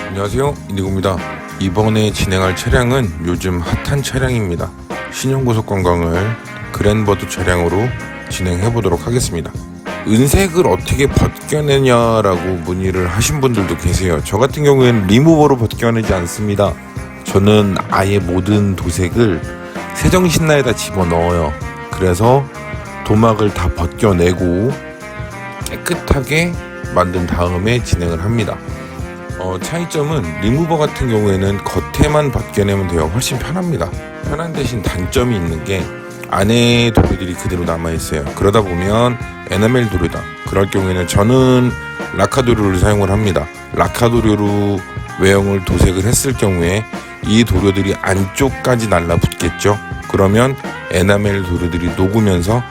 안녕하세요, 인디고입니다. 이번에 진행할 차량은 요즘 핫한 차량입니다. 신형고속 관광을 그랜버드 차량으로 진행해 보도록 하겠습니다. 은색을 어떻게 벗겨내냐라고 문의를 하신 분들도 계세요. 저 같은 경우에는 리무버로 벗겨내지 않습니다. 저는 아예 모든 도색을 세정신라에다 집어넣어요. 그래서 도막을 다 벗겨내고 깨끗하게 만든 다음에 진행을 합니다. 차이점은 리무버 같은 경우에는 겉에만 벗겨내면 돼요. 훨씬 편합니다. 편한 대신 단점이 있는 게 안에 도료들이 그대로 남아있어요. 그러다 보면 에나멜 도료다. 그럴 경우에는 저는 라카 도료를 사용을 합니다. 라카 도료로 외형을 도색을 했을 경우에 이 도료들이 안쪽까지 날라붙겠죠. 그러면 에나멜 도료들이 녹으면서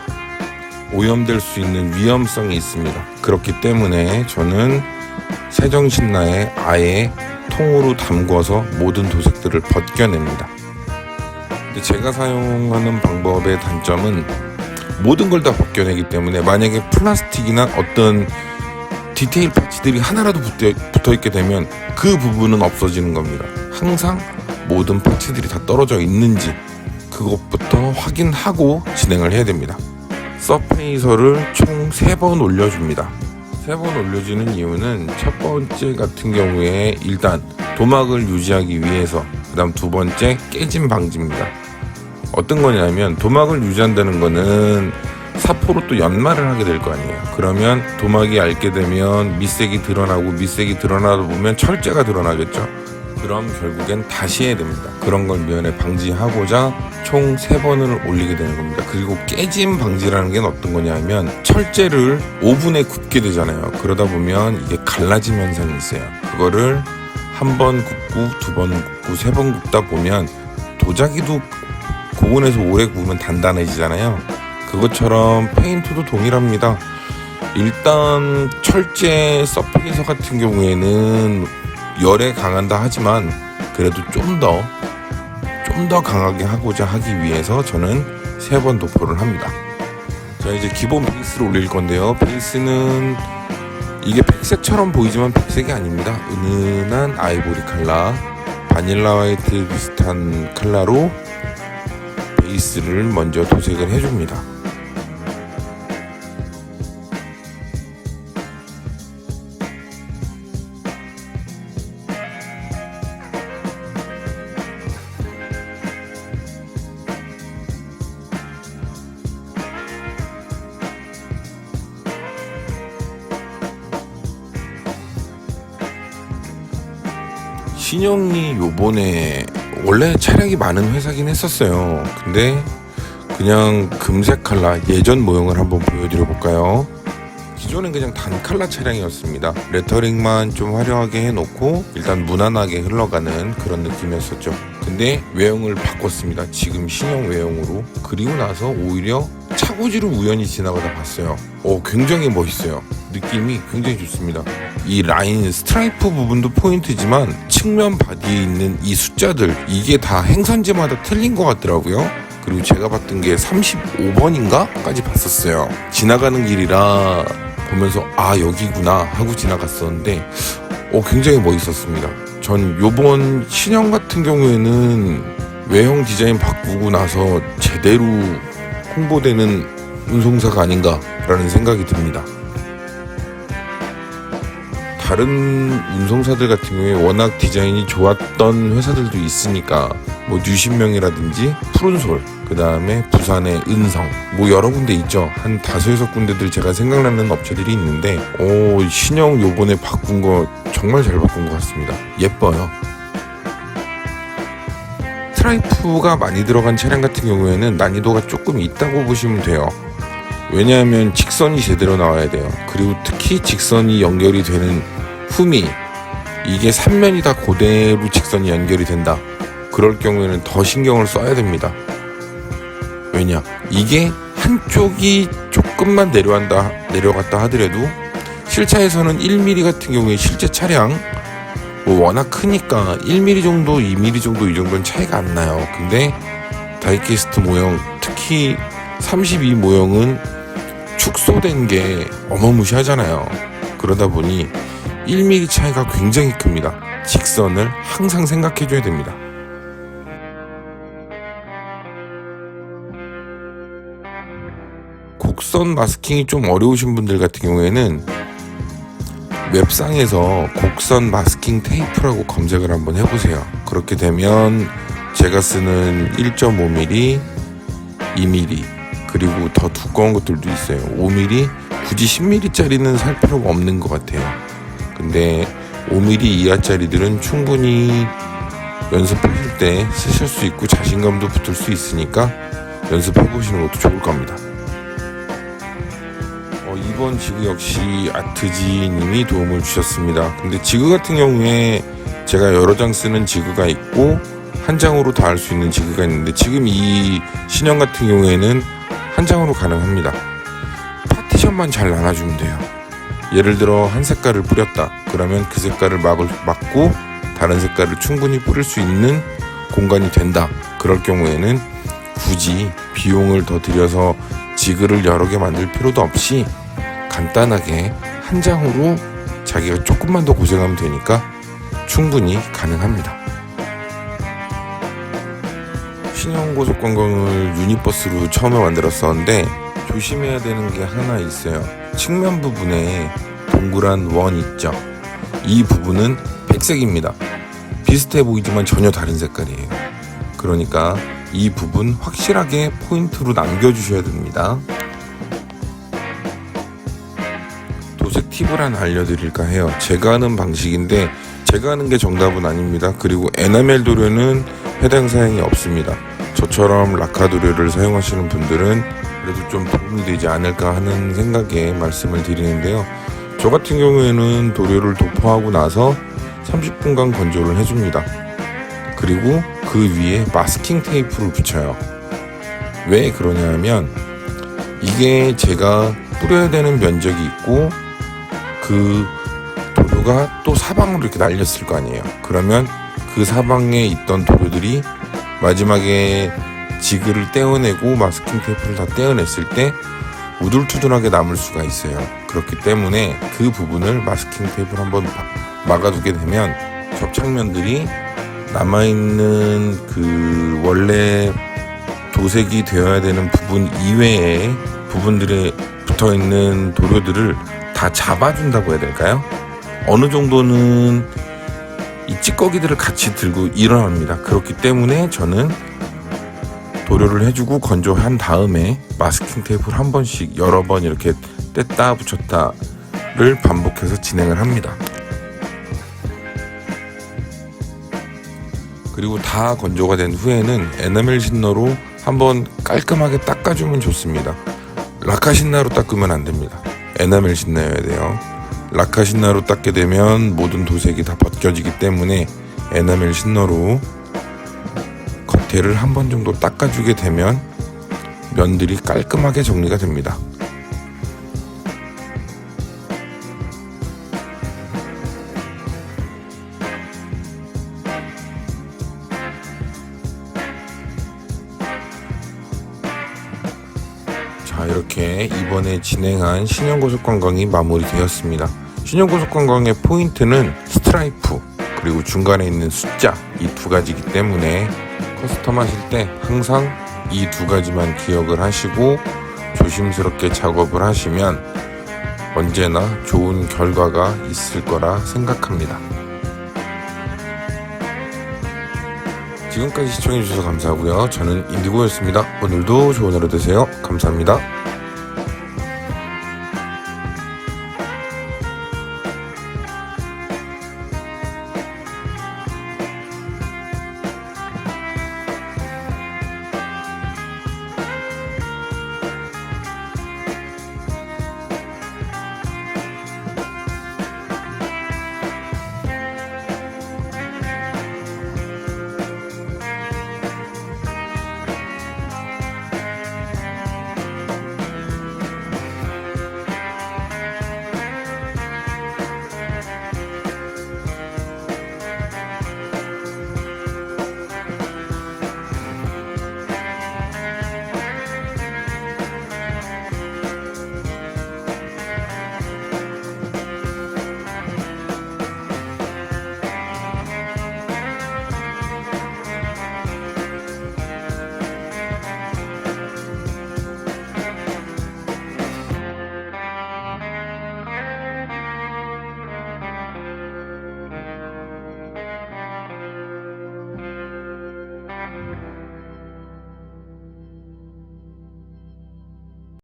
오염될 수 있는 위험성이 있습니다. 그렇기 때문에 저는 세정신라에 아예 통으로 담궈서 모든 도색들을 벗겨냅니다. 근데 제가 사용하는 방법의 단점은 모든 걸 다 벗겨내기 때문에 만약에 플라스틱이나 어떤 디테일 파츠들이 하나라도 붙어있게 되면 그 부분은 없어지는 겁니다. 항상 모든 파츠들이 다 떨어져 있는지 그것부터 확인하고 진행을 해야 됩니다. 서페이서를 총 3번 올려줍니다. 3번 올려주는 이유는 첫 번째 같은 경우에 일단 도막을 유지하기 위해서, 그 다음 두 번째 깨짐 방지입니다. 어떤 거냐면 도막을 유지한다는 거는 사포로 또 연마를 하게 될 거 아니에요. 그러면 도막이 얇게 되면 밑색이 드러나고, 밑색이 드러나다 보면 철제가 드러나겠죠. 그럼 결국엔 다시 해야 됩니다. 그런 걸 미연에 방지하고자 총 3번을 올리게 되는 겁니다. 그리고 깨짐 방지라는 게 어떤 거냐면 철제를 오븐에 굽게 되잖아요. 그러다 보면 이게 갈라짐 현상이 있어요. 그거를 한 번 굽고, 2번 굽고, 3번 굽다 보면 도자기도 고온에서 오래 구우면 단단해지잖아요. 그것처럼 페인트도 동일합니다. 일단 철제 서페이서 같은 경우에는 열에 강한다 하지만 그래도 좀 더 강하게 하고자 하기 위해서 저는 3번 도포를 합니다. 자, 이제 기본 베이스를 올릴 건데요. 베이스는 이게 백색처럼 보이지만 백색이 아닙니다. 은은한 아이보리 컬러, 바닐라 화이트 비슷한 컬러로 베이스를 먼저 도색을 해줍니다. 신형이 요번에 원래 차량이 많은 회사긴 했었어요. 근데 그냥 금색 컬러 예전 모형을 한번 보여드려 볼까요? 기존엔 그냥 단 컬러 차량이었습니다. 레터링만 좀 화려하게 해놓고 일단 무난하게 흘러가는 그런 느낌이었었죠. 근데 외형을 바꿨습니다. 지금 신형 외형으로. 그리고 나서 오히려 차고지로 우연히 지나가다 봤어요. 굉장히 멋있어요. 느낌이 굉장히 좋습니다. 이 라인 스트라이프 부분도 포인트지만 측면 바디에 있는 이 숫자들, 이게 다 행선지마다 틀린 것 같더라고요. 그리고 제가 봤던 게 35번인가? 까지 봤었어요. 지나가는 길이라 보면서 여기구나 하고 지나갔었는데 굉장히 멋있었습니다. 전 요번 신형 같은 경우에는 외형 디자인 바꾸고 나서 제대로 홍보되는 운송사가 아닌가라는 생각이 듭니다. 다른 운송사들 같은 경우에 워낙 디자인이 좋았던 회사들도 있으니까 뉴신명이라든지 푸른솔, 그 다음에 부산의 은성, 여러 군데 있죠. 한 5-6군데들 제가 생각나는 업체들이 있는데 신형 요번에 바꾼 거 정말 잘 바꾼 것 같습니다. 예뻐요. 스트라이프가 많이 들어간 차량 같은 경우에는 난이도가 조금 있다고 보시면 돼요. 왜냐하면 직선이 제대로 나와야 돼요. 그리고 특히 직선이 연결이 되는 흠이, 이게 3면이 다 그대로 직선이 연결이 된다. 그럴 경우에는 더 신경을 써야 됩니다. 왜냐? 이게 한쪽이 조금만 내려갔다 하더라도 실차에서는 1mm 같은 경우에 실제 차량 워낙 크니까 1mm 정도, 2mm 정도 이 정도는 차이가 안 나요. 근데 다이캐스트 모형, 특히 32 모형은 축소된 게 어마무시하잖아요. 그러다 보니 1mm 차이가 굉장히 큽니다. 직선을 항상 생각해줘야 됩니다. 곡선 마스킹이 좀 어려우신 분들 같은 경우에는 웹상에서 곡선 마스킹 테이프라고 검색을 한번 해보세요. 그렇게 되면 제가 쓰는 1.5mm, 2mm 그리고 더 두꺼운 것들도 있어요. 5mm, 굳이 10mm짜리는 살 필요가 없는 것 같아요. 근데 5mm 이하짜리들은 충분히 연습하실 때 쓰실 수 있고 자신감도 붙을 수 있으니까 연습해 보시는 것도 좋을 겁니다. 이번 지그 역시 아트지님이 도움을 주셨습니다. 근데 지그 같은 경우에 제가 여러 장 쓰는 지그가 있고 한 장으로 다 할 수 있는 지그가 있는데 지금 이 신형 같은 경우에는 한 장으로 가능합니다. 파티션만 잘 나눠주면 돼요. 예를 들어 한 색깔을 뿌렸다. 그러면 그 색깔을 막고 다른 색깔을 충분히 뿌릴 수 있는 공간이 된다. 그럴 경우에는 굳이 비용을 더 들여서 지그를 여러 개 만들 필요도 없이 간단하게 한 장으로 자기가 조금만 더 고생하면 되니까 충분히 가능합니다. 신형 고속관광을 유니버스로 처음에 만들었었는데 조심해야 되는 게 하나 있어요. 측면 부분에 동그란 원 있죠. 이 부분은 백색입니다. 비슷해 보이지만 전혀 다른 색깔이에요. 그러니까 이 부분 확실하게 포인트로 남겨주셔야 됩니다. 도색 팁을 하나 알려드릴까 해요. 제가 하는 방식인데 제가 하는 게 정답은 아닙니다. 그리고 에나멜 도료는 해당 사양이 없습니다. 저처럼 라카 도료를 사용하시는 분들은 그래도 좀 도움이 되지 않을까 하는 생각에 말씀을 드리는데요. 저 같은 경우에는 도료를 도포하고 나서 30분간 건조를 해줍니다. 그리고 그 위에 마스킹 테이프를 붙여요. 왜 그러냐면 이게 제가 뿌려야 되는 면적이 있고 그 도료가 또 사방으로 이렇게 날렸을 거 아니에요. 그러면 그 사방에 있던 도료들이 마지막에 지그를 떼어내고 마스킹 테이프를 다 떼어냈을 때 우둘투둘하게 남을 수가 있어요. 그렇기 때문에 그 부분을 마스킹 테이프를 한번 막아두게 되면 접착면들이 남아있는 그 원래 도색이 되어야 되는 부분 이외의 부분들에 붙어있는 도료들을 다 잡아준다고 해야 될까요? 어느 정도는 이 찌꺼기들을 같이 들고 일어납니다. 그렇기 때문에 저는 도료를 해주고 건조한 다음에 마스킹 테이프를 한 번씩 여러 번 이렇게 뗐다 붙였다를 반복해서 진행을 합니다. 그리고 다 건조가 된 후에는 에나멜 신너로 한번 깔끔하게 닦아주면 좋습니다. 라카 신나로 닦으면 안 됩니다. 에나멜 신나여야 돼요. 라카 신나로 닦게 되면 모든 도색이 다 벗겨지기 때문에 에나멜 신너로 겉에를 한 번 정도 닦아주게 되면 면들이 깔끔하게 정리가 됩니다. 자, 이렇게 이번에 진행한 신형고속관광이 마무리되었습니다. 신형고속관광의 포인트는 스트라이프 그리고 중간에 있는 숫자 이 두 가지이기 때문에 커스텀 하실 때 항상 이 두 가지만 기억을 하시고 조심스럽게 작업을 하시면 언제나 좋은 결과가 있을 거라 생각합니다. 지금까지 시청해주셔서 감사하고요. 저는 인디고였습니다. 오늘도 좋은 하루 되세요. 감사합니다.